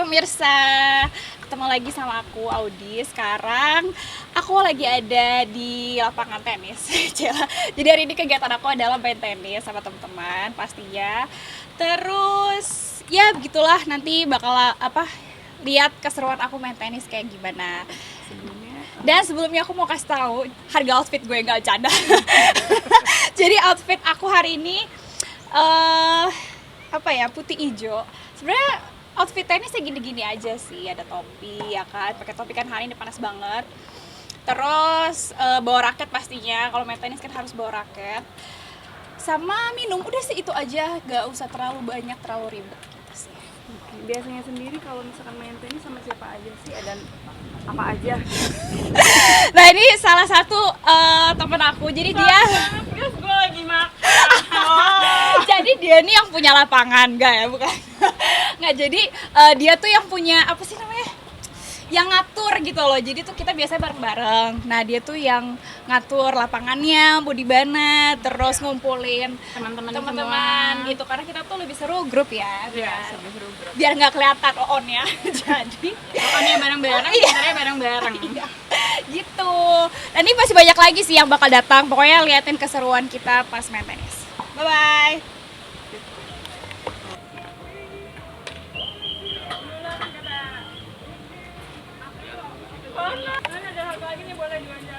pemirsa, ketemu lagi sama aku Audi. Sekarang aku lagi ada di lapangan tenis. Jadi hari ini kegiatan aku adalah main tenis sama teman-teman pastinya. Terus ya begitulah, nanti bakal lihat keseruan aku main tenis kayak gimana. Dan sebelumnya aku mau kasih tahu harga outfit gue, nggak bercanda. Jadi outfit aku hari ini putih hijau. Sebenarnya outfit tenisnya gini-gini aja sih, ada topi ya kan, pakai topi kan hari ini panas banget. Terus bawa raket pastinya, kalau main tenis kan harus bawa raket. Sama minum, udah sih itu aja, gak usah terlalu banyak, terlalu ribet gitu sih. Biasanya sendiri kalau misalkan main tenis sama siapa aja sih? Ada apa aja? Nah ini salah satu temen aku, jadi dia Terus gue lagi makan. jadi dia nih yang punya lapangan, enggak ya, bukan. Nggak, jadi dia tuh yang punya apa sih namanya, yang ngatur gitu loh. Jadi tuh kita biasanya bareng-bareng. Nah dia tuh yang ngatur lapangannya mau di mana, terus ngumpulin teman-teman gitu, karena kita tuh lebih seru grup ya, biar nggak kelihatan on ya. Jadi Pokoknya bareng-bareng, sebenarnya bareng-bareng. gitu. Dan ini masih banyak lagi sih yang bakal datang. Pokoknya liatin keseruan kita pas main tenis. Bye bye. Ada satu lagi nih, boleh diwawancara.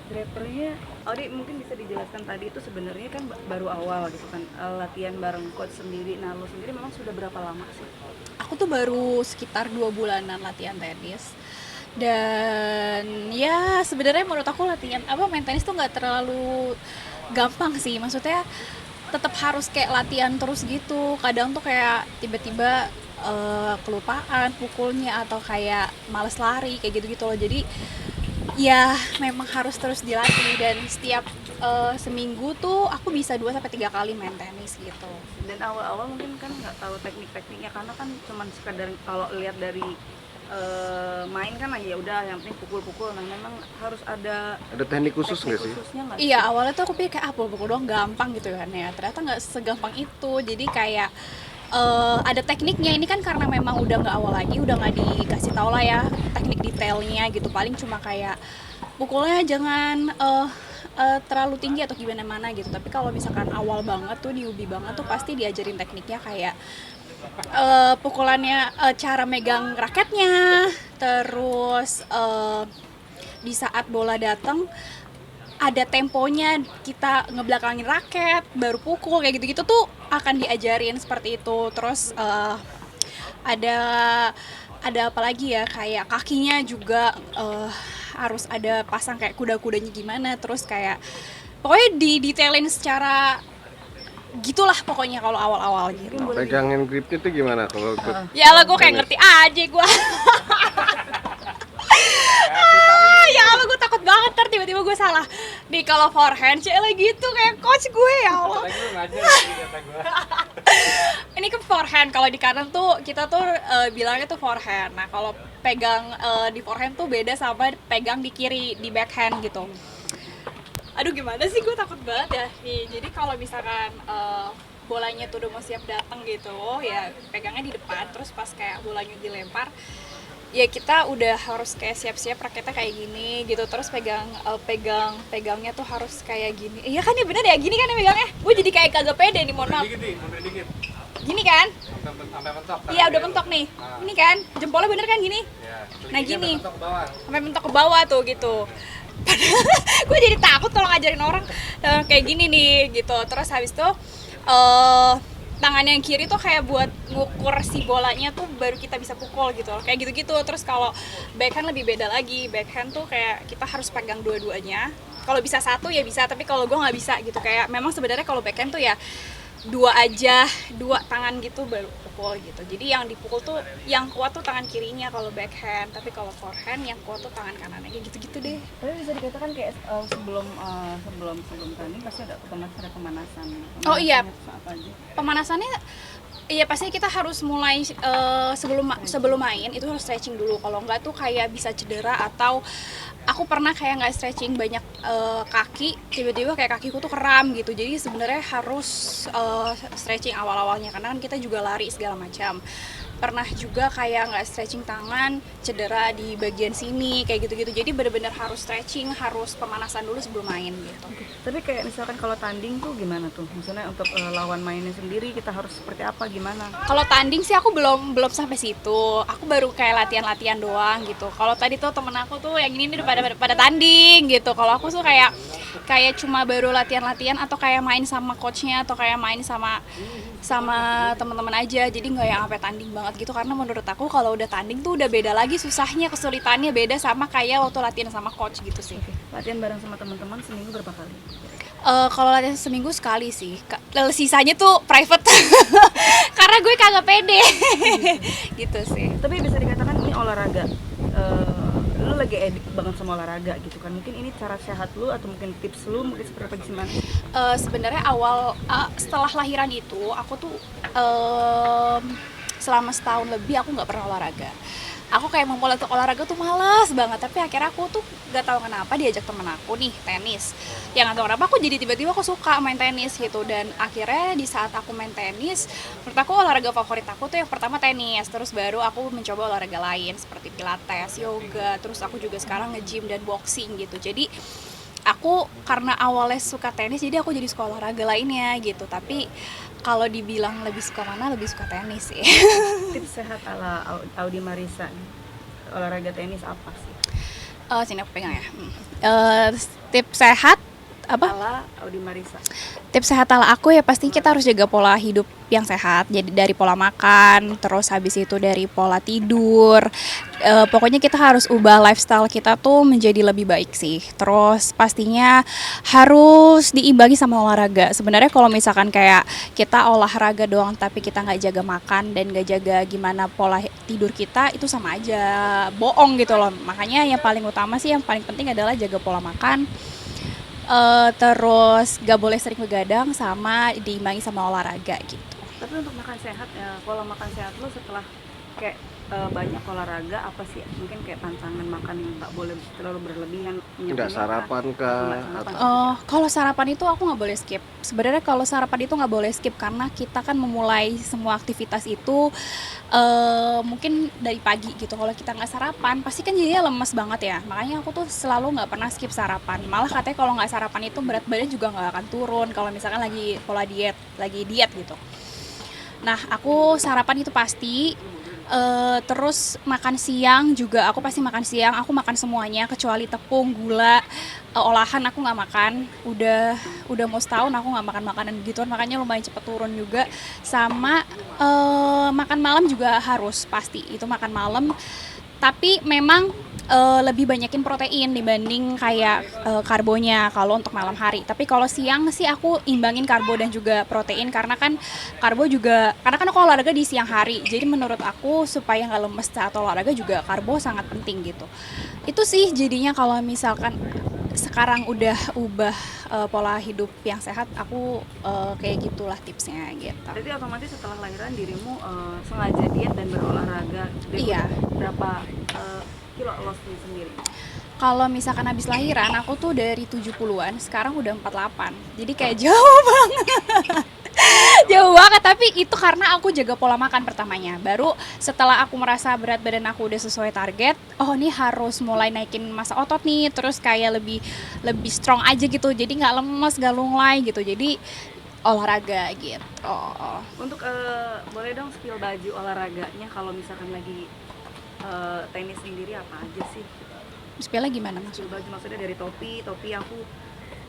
Drapernya, Audi mungkin bisa dijelaskan tadi itu sebenarnya kan baru awal gitu kan, latihan bareng coach sendiri. Nah lo sendiri memang sudah berapa lama sih? Aku tuh baru sekitar 2 bulanan latihan tenis. Dan ya sebenarnya menurut aku latihan main tenis tuh nggak terlalu gampang sih. Maksudnya tetap harus kayak latihan terus gitu. Kadang tuh kayak tiba-tiba kelupaan pukulnya, atau kayak males lari kayak gitu-gitu loh. Jadi ya memang harus terus dilatih, dan setiap seminggu tuh aku bisa 2 sampai 3 kali main tenis gitu. Dan awal-awal mungkin kan nggak tahu teknik-tekniknya karena kan cuman sekadar kalau lihat dari main kan ya udah yang penting pukul-pukul. Nah memang harus ada Ada teknik khusus nggak sih? khususnya nggak? Iya, awalnya tuh aku pikir kayak pukul doang gampang gitu kan ya. Ternyata nggak segampang itu. Jadi kayak ada tekniknya. Ini kan karena memang udah nggak awal lagi, udah nggak dikasih tau lah ya teknik detailnya gitu. Paling cuma kayak pukulnya jangan terlalu tinggi atau gimana mana gitu. Tapi kalau misalkan awal banget tuh, newbie banget tuh pasti diajarin tekniknya kayak pukulannya, cara megang raketnya, terus di saat bola datang ada temponya, kita ngebelakangin raket baru pukul kayak gitu-gitu tuh akan diajarin seperti itu. Terus ada apa lagi ya, kayak kakinya juga harus ada pasang kayak kuda-kudanya gimana, terus kayak pokoknya didetailin secara gitulah pokoknya kalau awal-awal gitu. Pegangin gripnya tuh gimana kalau ikut? Ya lah, gue kayak ngerti aja gue. Ya Allah, gue takut banget ntar tiba-tiba gue salah. Nih kalau forehand lah gitu kayak coach gue, ya Allah. Ini ke forehand, kalau di kanan tuh kita tuh bilangnya tuh forehand. Nah kalau pegang di forehand tuh beda sama pegang di kiri, di backhand gitu. Aduh gimana sih, gue takut banget ya. Nih, jadi kalau misalkan bolanya tuh udah mau siap datang gitu, ya pegangnya di depan. Terus pas kayak bolanya dilempar, ya kita udah harus kayak siap-siap raketnya kayak gini gitu. Terus pegangnya tuh harus kayak gini. Iya kan ya, bener ya, gini kan ya pegangnya. Gue jadi kayak kagak pede nih, mohon maaf. Gini kan? Iya udah mentok nih. Ini kan jempolnya bener kan gini? Nah gini, sampai mentok ke bawah tuh gitu. Padahal gue jadi takut kalau ngajarin orang kayak gini nih gitu. Terus habis itu tangan yang kiri tuh kayak buat ngukur si bolanya tuh baru kita bisa pukul gitu, kayak gitu-gitu. Terus kalau backhand lebih beda lagi. Backhand tuh kayak kita harus pegang dua-duanya. Kalau bisa satu ya bisa, tapi kalau gue nggak bisa gitu. Kayak memang sebenarnya kalau backhand tuh ya dua aja, dua tangan gitu baru pukul gitu. Jadi yang dipukul tuh yang kuat tuh tangan kirinya kalau backhand, tapi kalau forehand yang kuat tuh tangan kanannya, kayak gitu-gitu deh. Tapi bisa dikatakan kayak sebelum tanding pasti ada pemanasan. Oh iya, Apa aja? pemanasannya iya pasti kita harus mulai sebelum main itu harus stretching dulu. Kalau enggak tuh kayak bisa cedera, atau aku pernah kayak nggak stretching banyak kaki, tiba-tiba kayak kakiku tuh kram gitu. Jadi sebenarnya harus stretching awal-awalnya, karena kan kita juga lari segala macam. Pernah juga kayak nggak stretching tangan, cedera di bagian sini kayak gitu-gitu. Jadi benar-benar harus stretching, harus pemanasan dulu sebelum main gitu. Tapi kayak misalkan kalau tanding tuh gimana tuh? Maksudnya untuk lawan mainnya sendiri kita harus seperti apa, gimana? Kalau tanding sih aku belum sampai situ. Aku baru kayak latihan-latihan doang gitu. Kalau tadi tuh temen aku tuh yang ini udah pada tanding gitu. Kalau aku tuh kayak cuma baru latihan-latihan, atau kayak main sama coachnya, atau kayak main sama teman-teman aja. Jadi nggak yang sampai tanding banget gitu, karena menurut aku kalau udah tanding tuh udah beda lagi, susahnya, kesulitannya beda sama kayak waktu latihan sama coach gitu sih. Latihan bareng sama teman-teman seminggu berapa kali? Kalau latihan seminggu sekali sih, sisanya tuh private. Karena gue kagak pede. Gitu sih. Tapi bisa dikatakan ini olahraga, lu lagi edik banget sama olahraga gitu kan. Mungkin ini cara sehat lu, atau mungkin tips lu mungkin seperti apa, gimana? Sebenarnya setelah lahiran itu aku tuh selama setahun lebih aku nggak pernah olahraga. Aku kayak memulai untuk olahraga tuh malas banget, tapi akhirnya aku tuh gak tahu kenapa diajak temen aku nih tenis. Yang gak tahu kenapa aku jadi tiba-tiba aku suka main tenis gitu. Dan akhirnya di saat aku main tenis, menurut aku olahraga favorit aku tuh yang pertama tenis. Terus baru aku mencoba olahraga lain seperti pilates, yoga. Terus aku juga sekarang nge-gym dan boxing gitu. Jadi aku karena awalnya suka tenis, jadi aku jadi suka olahraga lainnya gitu. Tapi kalau dibilang lebih suka mana, lebih suka tenis sih. Tips sehat ala Audi Marissa, olahraga tenis apa sih? Sini aku pegang ya. Tips sehat apa? Ala Audi Marissa. Tips sehat ala aku ya pasti kita harus jaga pola hidup yang sehat. Jadi dari pola makan, terus habis itu dari pola tidur. Pokoknya kita harus ubah lifestyle kita tuh menjadi lebih baik sih. Terus pastinya harus diimbangi sama olahraga. Sebenarnya kalau misalkan kayak kita olahraga doang tapi kita nggak jaga makan dan nggak jaga gimana pola tidur kita, itu sama aja bohong gitu loh. Makanya yang paling utama sih, yang paling penting adalah jaga pola makan. Terus gak boleh sering begadang, sama diimbangi sama olahraga gitu. Tapi untuk makan sehat ya, pola makan sehat lo setelah kayak banyak olahraga apa sih mungkin kayak pantangan makan yang nggak boleh terlalu berlebihan, Nggak sarapan kah? Kalau sarapan itu aku nggak boleh skip. Sebenarnya kalau sarapan itu nggak boleh skip karena kita kan memulai semua aktivitas itu mungkin dari pagi gitu. Kalau kita nggak sarapan, pasti kan jadinya lemes banget ya. Makanya aku tuh selalu nggak pernah skip sarapan. Malah katanya kalau nggak sarapan itu berat badan juga nggak akan turun. Kalau misalkan lagi pola diet, lagi diet gitu. Nah, aku sarapan itu pasti. Terus makan siang juga aku pasti makan siang. Aku makan semuanya kecuali tepung, gula, olahan aku nggak makan. Udah mau setahun aku nggak makan makanan gituan, makanya lumayan cepet turun juga. Sama makan malam juga harus pasti itu makan malam. Tapi memang lebih banyakin protein dibanding kayak karbonya kalau untuk malam hari. Tapi kalau siang sih aku imbangin karbo dan juga protein karena kan karena kan aku olahraga di siang hari. Jadi menurut aku supaya nggak lemes saat olahraga juga karbo sangat penting gitu. Itu sih jadinya kalau misalkan sekarang udah ubah pola hidup yang sehat, aku kayak gitulah tipsnya gitu. Jadi otomatis setelah lahiran dirimu sengaja diet dan berolahraga. Jadi Iya. berapa kilo loss sendiri? Kalau misalkan habis lahiran, aku tuh dari 70-an, sekarang udah 48. Jadi kayak jauh banget. Jauh banget, tapi itu karena aku jaga pola makan pertamanya. Baru setelah aku merasa berat badan aku udah sesuai target, oh ini harus mulai naikin massa otot nih, terus kayak lebih strong aja gitu. Jadi nggak lemes, nggak lunglai gitu. Jadi olahraga gitu. Untuk boleh dong spill baju olahraganya kalau misalkan lagi tenis sendiri apa aja sih? Spill gimana Spill maksudnya? baju maksudnya dari topi aku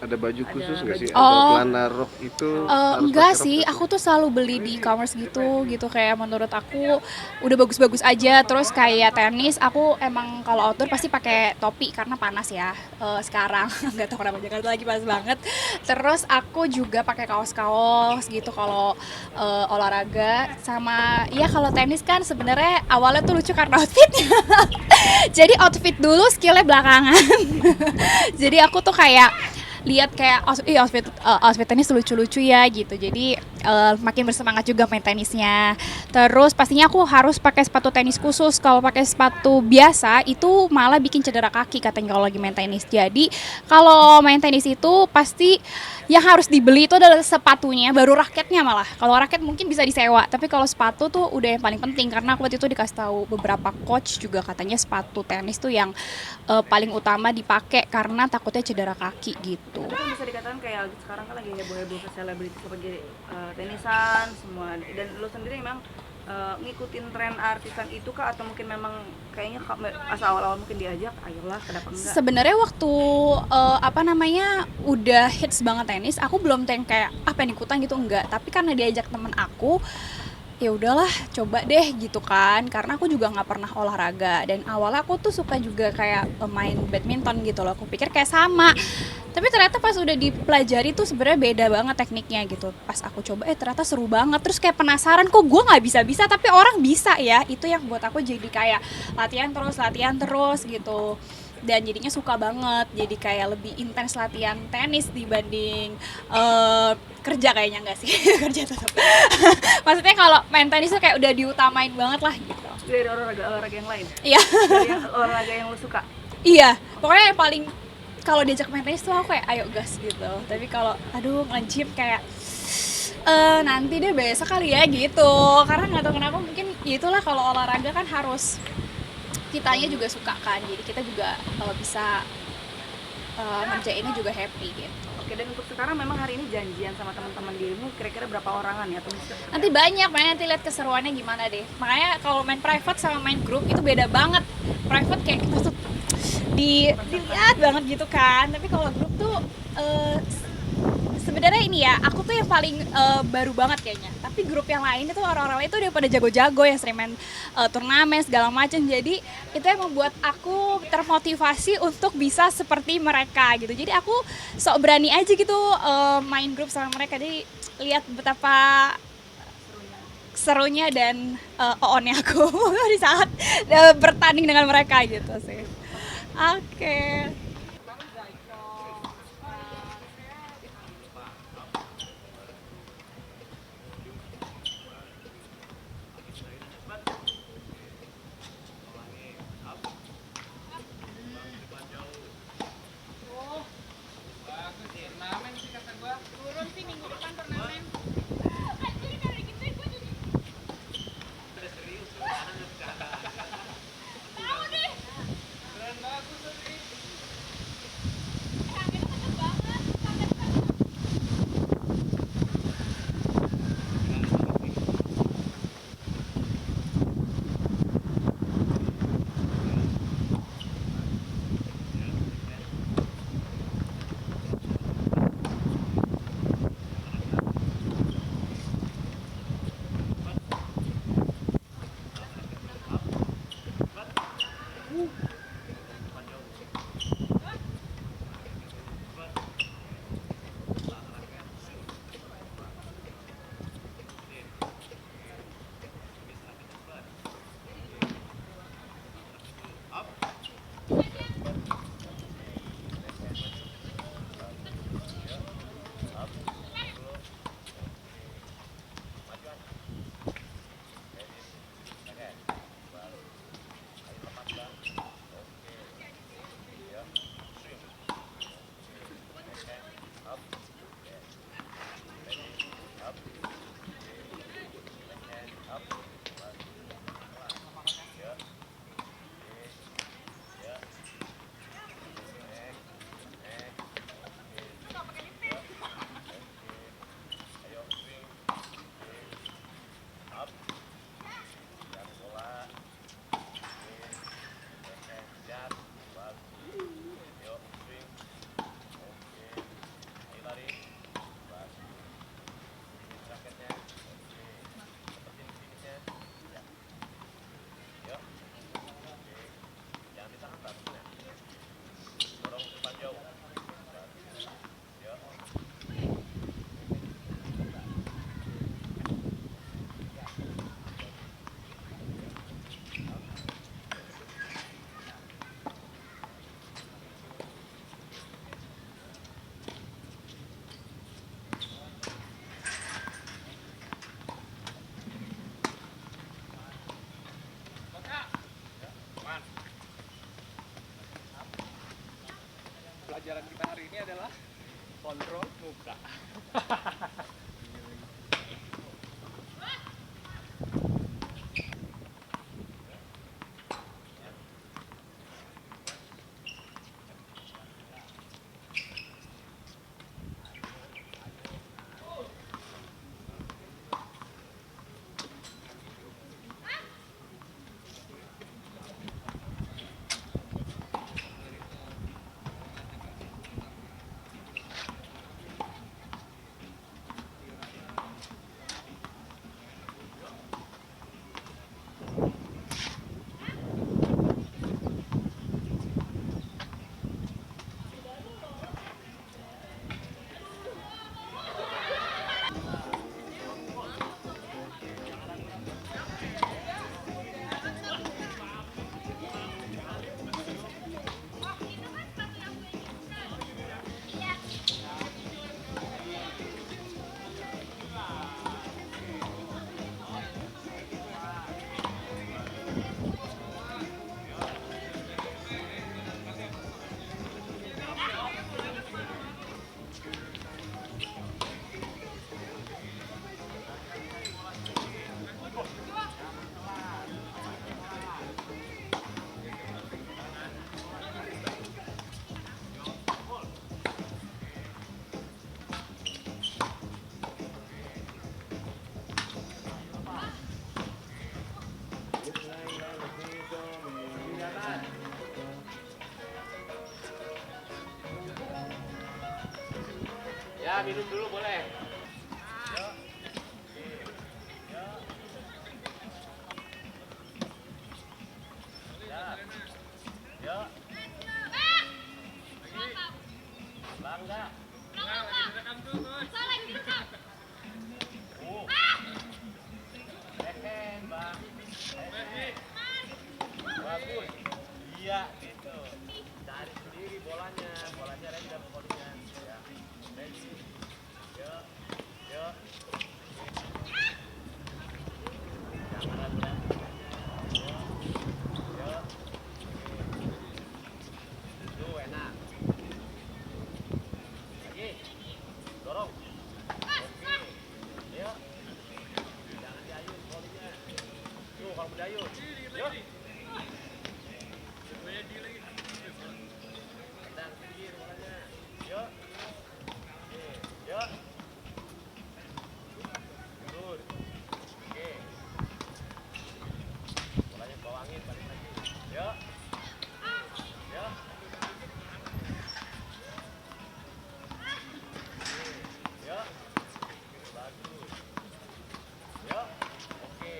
Ada baju khusus nggak sih? Oh. Atau celana rok itu harus Enggak pakai rok sih, nggak aku tuh selalu beli di e-commerce gitu kayak menurut aku udah bagus-bagus aja. Terus kayak tenis, aku emang kalau outdoor pasti pakai topi karena panas ya sekarang. Nggak tahu kenapa Jakarta lagi panas banget. Terus aku juga pakai kaos-kaos gitu kalau olahraga. Sama ya kalau tenis kan sebenarnya awalnya tuh lucu karena outfitnya. Jadi outfit dulu, skillnya belakangan. Jadi aku tuh kayak lihat kayak outfit tenis lucu-lucu ya gitu. Jadi makin bersemangat juga main tenisnya. Terus pastinya aku harus pakai sepatu tenis khusus. Kalau pakai sepatu biasa itu malah bikin cedera kaki katanya kalau lagi main tenis. Jadi kalau main tenis itu pasti yang harus dibeli itu adalah sepatunya, baru raketnya malah. Kalau raket mungkin bisa disewa, tapi kalau sepatu tuh udah yang paling penting karena aku waktu itu dikasih tahu beberapa coach juga katanya sepatu tenis tuh yang paling utama dipakai karena takutnya cedera kaki gitu. itu kan bisa dikatakan kayak sekarang kan lagi heboh-heboh ke selebriti sebagai tenisan semua, dan lo sendiri memang ngikutin tren artisan itu kah atau mungkin memang kayaknya asal awal-awal mungkin diajak ayolah kenapa enggak? Sebenarnya waktu udah hits banget tenis, aku belum yang kayak pengen ikutan gitu enggak, tapi karena diajak temen aku ya udahlah coba deh gitu kan, karena aku juga nggak pernah olahraga dan awalnya aku tuh suka juga kayak main badminton gitu loh, aku pikir kayak sama, tapi ternyata pas udah dipelajari tuh sebenarnya beda banget tekniknya gitu. Pas aku coba ternyata seru banget, terus kayak penasaran kok gue nggak bisa tapi orang bisa ya, itu yang buat aku jadi kayak latihan terus gitu. Dan jadinya suka banget, jadi kayak lebih intens latihan tenis dibanding kerja kayaknya, enggak sih. Kerja tetap maksudnya kalau main tenis tuh kayak udah diutamain banget lah gitu. Dari olahraga yang lain? Iya. Dari olahraga yang lo suka? Iya, pokoknya yang paling kalau diajak main tenis tuh aku kayak ayo gas gitu. Tapi kalau aduh nge-gym kayak nanti deh besok kali ya gitu. Karena nggak tahu kenapa, mungkin itulah kalau olahraga kan harus kitanya juga suka kan, jadi kita juga bisa ngerjainnya juga happy gitu. Oke, dan untuk sekarang memang hari ini janjian sama teman-teman dirimu kira-kira berapa orangan ya? Nanti banyak, nanti lihat keseruannya gimana deh. Makanya kalau main private sama main grup itu beda banget. Private kayak kita tuh dilihat banget gitu kan, tapi kalau grup tuh sebenarnya ini ya, aku tuh yang paling baru banget kayaknya. Tapi grup yang lain itu orang-orang itu udah pada jago-jago yang sering main turnamen segala macam. Jadi itu yang membuat aku termotivasi untuk bisa seperti mereka gitu. Jadi aku sok berani aja gitu main grup sama mereka. Jadi lihat betapa serunya dan on-nya aku di saat bertanding dengan mereka gitu sih. Oke. pelajaran kita hari ini adalah kontrol muka. Ya, minum dulu boleh. Bangga. Bagus. Iya, gitu. Cari sendiri bolanya random codingnya. Ya. Ready. Yuk. Yuk. Jangan ragu ya. Yuk. Tuh, enak. Lagi. Dorong. Oke. Yuk. Jangan diayun codingnya. Tuh, kalau berayun. Yuk. Tendang pinggir bolanya. Yuk. Yuk. Good. Oke. Bolanya ke bawah angin, balik lagi. Yuk. Yuk. Yuk. Bagus. Yuk. Oke.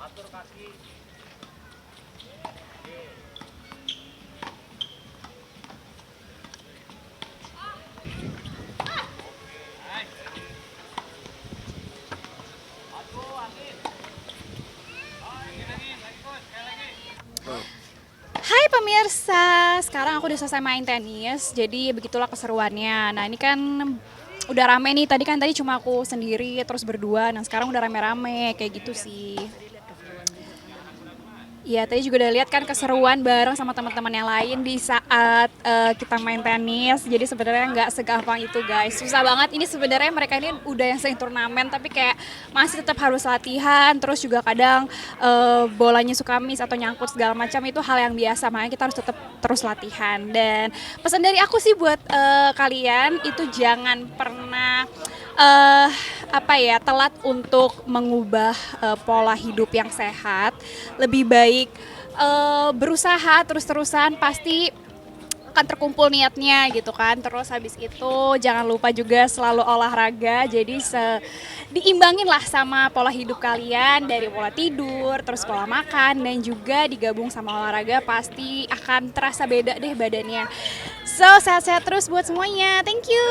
Atur kaki. Oke. Hai pemirsa, sekarang aku udah selesai main tenis, jadi begitulah keseruannya. Nah ini kan udah rame nih, tadi cuma aku sendiri, terus berdua, nah sekarang udah rame-rame, kayak gitu sih. Iya, tadi juga udah lihat kan keseruan bareng sama teman-teman yang lain di saat kita main tenis. Jadi sebenarnya nggak segampang itu guys. Susah banget. Ini sebenarnya mereka ini udah yang sering turnamen, tapi kayak masih tetap harus latihan. Terus juga kadang bolanya suka miss atau nyangkut segala macam, itu hal yang biasa. Makanya kita harus tetap terus latihan. Dan pesan dari aku sih buat kalian itu jangan pernah telat untuk mengubah pola hidup yang sehat. Lebih baik berusaha terus-terusan, pasti akan terkumpul niatnya gitu kan. Terus habis itu jangan lupa juga selalu olahraga, jadi diimbangin lah sama pola hidup kalian, dari pola tidur, terus pola makan, dan juga digabung sama olahraga, pasti akan terasa beda deh badannya. So sehat-sehat terus buat semuanya, thank you.